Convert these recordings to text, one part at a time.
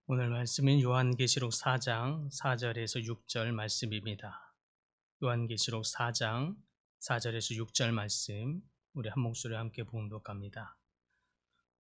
오늘 말씀은 요한계시록 4장 4절에서 6절 말씀입니다. 요한계시록 4장 4절에서 6절 말씀 우리 한 목소리로 함께 봉독합니다.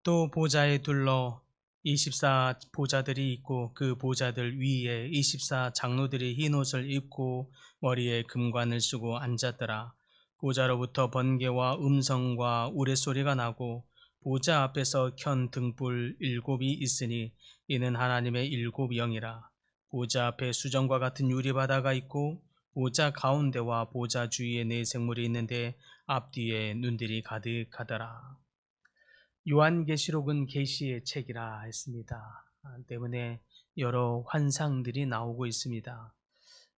또 보좌에 둘러 24 보좌들이 있고 그 보좌들 위에 24 장로들이 흰 옷을 입고 머리에 금관을 쓰고 앉았더라. 보좌로부터 번개와 음성과 우레소리가 나고 보좌 앞에서 켠 등불 7이 있으니 이는 하나님의 7영이라. 보좌 앞에 수정과 같은 유리바다가 있고 보좌 가운데와 보좌 주위에 네 생물이 있는데 앞뒤에 눈들이 가득하더라. 요한계시록은 계시의 책이라 했습니다. 때문에 여러 환상들이 나오고 있습니다.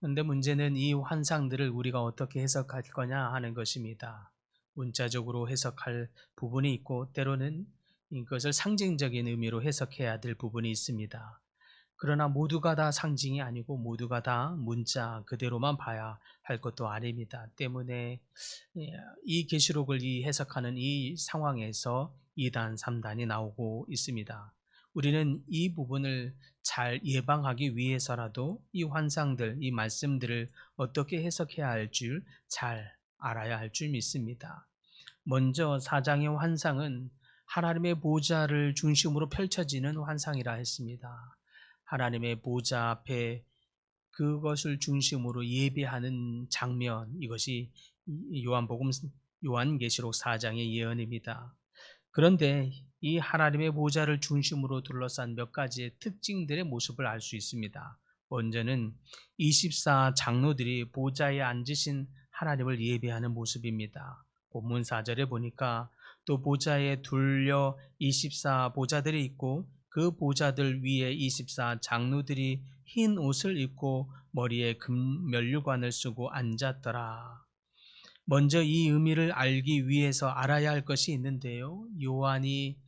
그런데 문제는 이 환상들을 우리가 어떻게 해석할 거냐 하는 것입니다. 문자적으로 해석할 부분이 있고 때로는 이것을 상징적인 의미로 해석해야 될 부분이 있습니다. 그러나 모두가 다 상징이 아니고 모두가 다 문자 그대로만 봐야 할 것도 아닙니다. 때문에 이 계시록을 해석하는 이 상황에서 2단, 3단이 나오고 있습니다. 우리는 이 부분을 잘 예방하기 위해서라도 이 환상들, 이 말씀들을 어떻게 해석해야 할 줄 잘 알아야 할 줄 믿습니다. 먼저 4장의 환상은 하나님의 보좌를 중심으로 펼쳐지는 환상이라 했습니다. 하나님의 보좌 앞에 그것을 중심으로 예배하는 장면, 이것이 요한계시록 4장의 예언입니다. 그런데 이 하나님의 보좌를 중심으로 둘러싼 몇 가지의 특징들의 모습을 알 수 있습니다. 먼저는 24 장로들이 보좌에 앉으신 하나님을 예배하는 모습입니다. 본문 4절에 보니까 또 보좌에 둘려 24 보좌들이 있고 그 보좌들 위에 24 장로들이 흰 옷을 입고 머리에 금 면류관을 쓰고 앉았더라. 먼저 이 의미를 알기 위해서 알아야 할 것이 있는데요. 요한이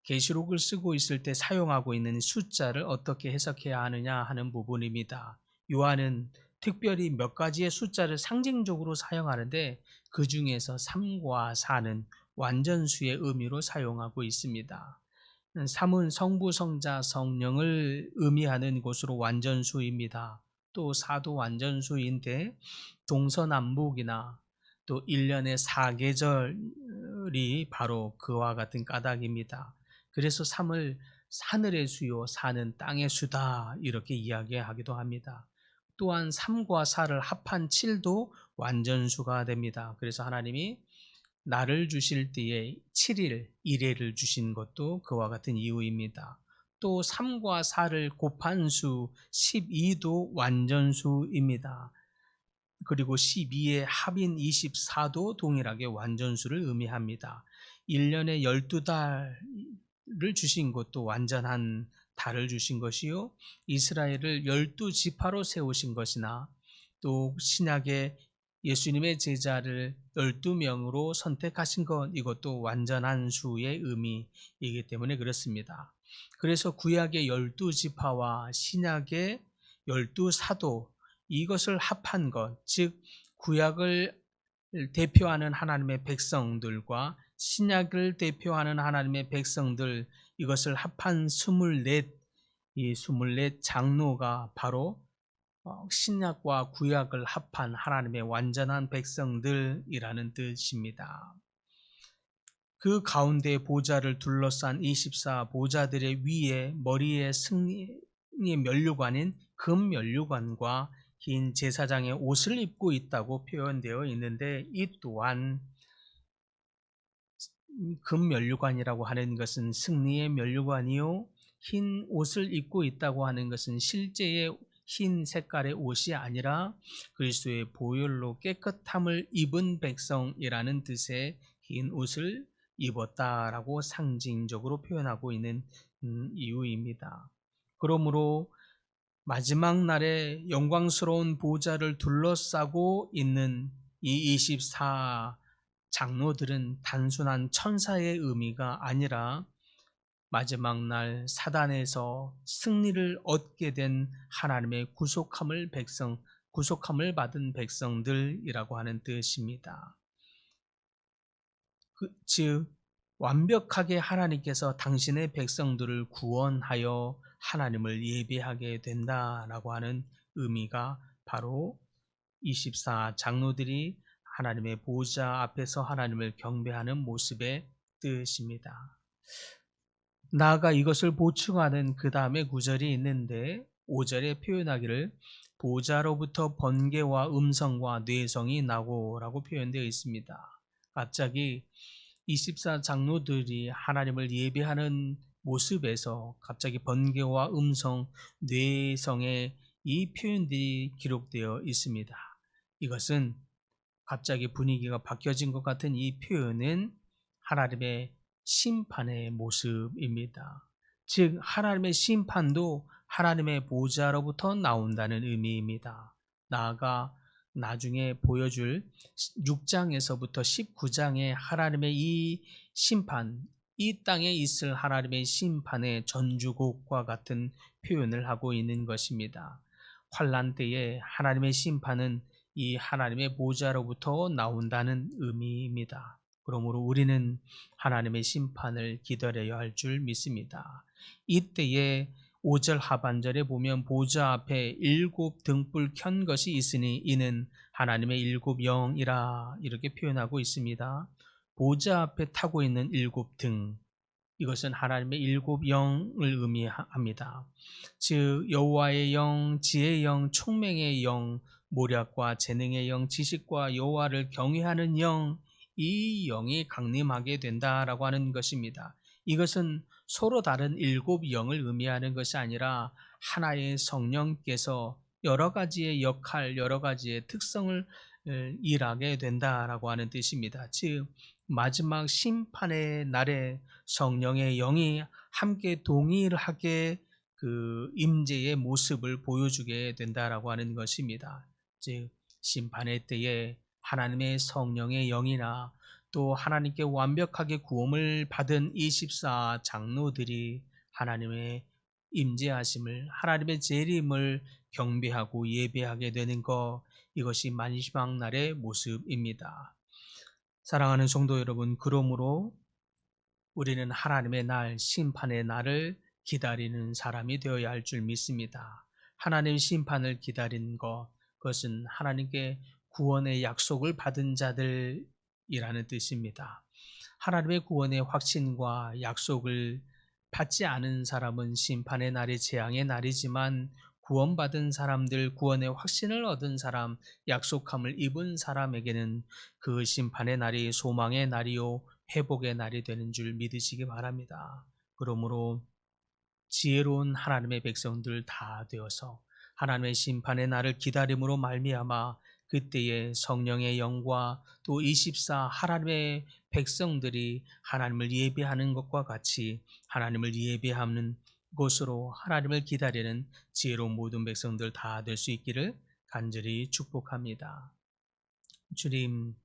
계시록을 쓰고 있을 때 사용하고 있는 숫자를 어떻게 해석해야 하느냐 하는 부분입니다. 요한은 특별히 몇 가지의 숫자를 상징적으로 사용하는데 그 중에서 3과 4는 완전수의 의미로 사용하고 있습니다. 3은 성부, 성자, 성령을 의미하는 곳으로 완전수입니다. 또 4도 완전수인데 동서남북이나 또 1년의 4계절이 바로 그와 같은 까닭입니다. 그래서 3을 하늘의 수요, 4는 땅의 수다 이렇게 이야기하기도 합니다. 또한 3과 4를 합한 7도 완전수가 됩니다. 그래서 하나님이 나를 주실 때에 7일, 1회를 주신 것도 그와 같은 이유입니다. 또 3과 4를 곱한 수 12도 완전수입니다. 그리고 12의 합인 24도 동일하게 완전수를 의미합니다. 1년에 12달을 주신 것도 완전한 달을 주신 것이요, 이스라엘을 12지파로 세우신 것이나 또 신약의 예수님의 제자를 12명으로 선택하신 것, 이것도 완전한 수의 의미이기 때문에 그렇습니다. 그래서 구약의 12지파와 신약의 12사도, 이것을 합한 것, 즉 구약을 대표하는 하나님의 백성들과 신약을 대표하는 하나님의 백성들, 이것을 합한 24, 이 24 장로가 바로 신약과 구약을 합한 하나님의 완전한 백성들이라는 뜻입니다. 그 가운데 보좌를 둘러싼 24 보좌들의 위에 머리에 승리의 면류관인 금 면류관과 흰 제사장의 옷을 입고 있다고 표현되어 있는데, 이 또한 금 면류관이라고 하는 것은 승리의 면류관이요, 흰 옷을 입고 있다고 하는 것은 실제의 흰 색깔의 옷이 아니라 그리스도의 보혈로 깨끗함을 입은 백성이라는 뜻의 흰 옷을 입었다라고 상징적으로 표현하고 있는 이유입니다. 그러므로 마지막 날에 영광스러운 보좌를 둘러싸고 있는 이 24 장로들은 단순한 천사의 의미가 아니라 마지막 날 사단에서 승리를 얻게 된 하나님의 구속함을 받은 백성들이라고 하는 뜻입니다. 즉 완벽하게 하나님께서 당신의 백성들을 구원하여 하나님을 예배하게 된다라고 하는 의미가 바로 24 장로들이 하나님의 보좌 앞에서 하나님을 경배하는 모습의 뜻입니다. 나아가 이것을 보충하는 그 다음에 구절이 있는데 5절에 표현하기를 보좌로부터 번개와 음성과 뇌성이 나고 라고 표현되어 있습니다. 갑자기 24 장로들이 하나님을 예배하는 모습에서 갑자기 번개와 음성, 뇌성의 이 표현들이 기록되어 있습니다. 이것은 갑자기 분위기가 바뀌어진 것 같은 이 표현은 하나님의 심판의 모습입니다. 즉 하나님의 심판도 하나님의 보좌로부터 나온다는 의미입니다. 나아가 나중에 보여줄 6장에서부터 19장의 하나님의 이 심판, 이 땅에 있을 하나님의 심판의 전주곡과 같은 표현을 하고 있는 것입니다. 환난 때에 하나님의 심판은 이 하나님의 보좌로부터 나온다는 의미입니다. 그러므로 우리는 하나님의 심판을 기다려야 할 줄 믿습니다. 이때에 5절 하반절에 보면 보좌 앞에 7 등불 켠 것이 있으니 이는 하나님의 7 영이라 이렇게 표현하고 있습니다. 보좌 앞에 타고 있는 7 등, 이것은 하나님의 7 영을 의미합니다. 즉 여호와의 영, 지혜의 영, 총명의 영, 모략과 재능의 영, 지식과 여호와를 경외하는 영, 이 영이 강림하게 된다라고 하는 것입니다. 이것은 서로 다른 7 영을 의미하는 것이 아니라 하나의 성령께서 여러 가지의 역할, 여러 가지의 특성을 일하게 된다라고 하는 뜻입니다. 즉 마지막 심판의 날에 성령의 영이 함께 동일하게 그 임재의 모습을 보여주게 된다라고 하는 것입니다. 즉 심판의 때에 하나님의 성령의 영이나 또 하나님께 완벽하게 구원을 받은 24 장로들이 하나님의 임재하심을, 하나님의 재림을 경배하고 예배하게 되는 것, 이것이 마지막 날의 모습입니다. 사랑하는 성도 여러분, 그러므로 우리는 하나님의 날, 심판의 날을 기다리는 사람이 되어야 할 줄 믿습니다. 하나님의 심판을 기다리는 것, 그것은 하나님께 구원의 약속을 받은 자들이라는 뜻입니다. 하나님의 구원의 확신과 약속을 받지 않은 사람은 심판의 날이 재앙의 날이지만 구원받은 사람들, 구원의 확신을 얻은 사람, 약속함을 입은 사람에게는 그 심판의 날이 소망의 날이요 회복의 날이 되는 줄 믿으시기 바랍니다. 그러므로 지혜로운 하나님의 백성들 다 되어서 하나님의 심판의 날을 기다림으로 말미암아 그때의 성령의 영과 또 24 하나님의 백성들이 하나님을 예배하는 것과 같이 하나님을 예배하는 곳으로 하나님을 기다리는 지혜로운 모든 백성들 다 될 수 있기를 간절히 축복합니다. 주님,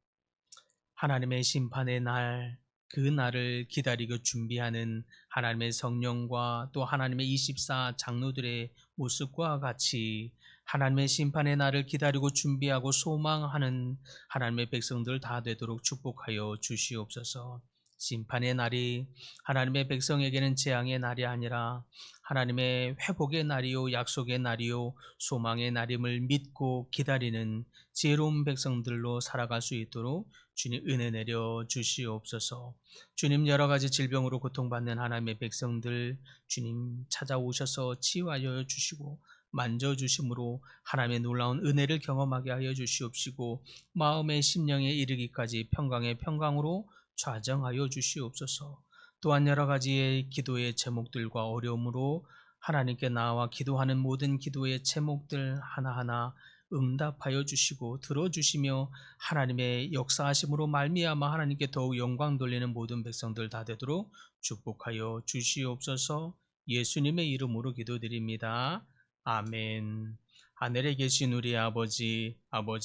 하나님의 심판의 날, 그 날을 기다리고 준비하는 하나님의 성령과 또 하나님의 24 장로들의 모습과 같이 하나님의 심판의 날을 기다리고 준비하고 소망하는 하나님의 백성들 다 되도록 축복하여 주시옵소서. 심판의 날이 하나님의 백성에게는 재앙의 날이 아니라 하나님의 회복의 날이요 약속의 날이요 소망의 날임을 믿고 기다리는 지혜로운 백성들로 살아갈 수 있도록 주님 은혜 내려 주시옵소서. 주님, 여러 가지 질병으로 고통받는 하나님의 백성들 주님 찾아오셔서 치유하여 주시고 만져주심으로 하나님의 놀라운 은혜를 경험하게 하여 주시옵시고 마음의 심령에 이르기까지 평강의 평강으로 좌정하여 주시옵소서. 또한 여러 가지의 기도의 제목들과 어려움으로 하나님께 나와 기도하는 모든 기도의 제목들 하나하나 응답하여 주시고 들어주시며 하나님의 역사하심으로 말미암아 하나님께 더욱 영광 돌리는 모든 백성들 다 되도록 축복하여 주시옵소서. 예수님의 이름으로 기도드립니다. 아멘. 하늘에 계신 우리 아버지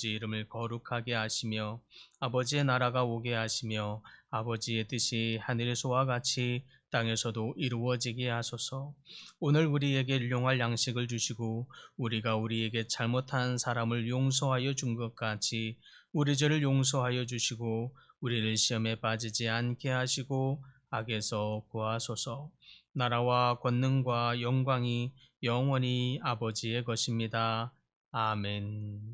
이름을 거룩하게 하시며 아버지의 나라가 오게 하시며 아버지의 뜻이 하늘에서와 같이 땅에서도 이루어지게 하소서. 오늘 우리에게 일용할 양식을 주시고 우리가 우리에게 잘못한 사람을 용서하여 준 것 같이 우리 죄를 용서하여 주시고 우리를 시험에 빠지지 않게 하시고 악에서 구하소서. 나라와 권능과 영광이 영원히 아버지의 것입니다. 아멘.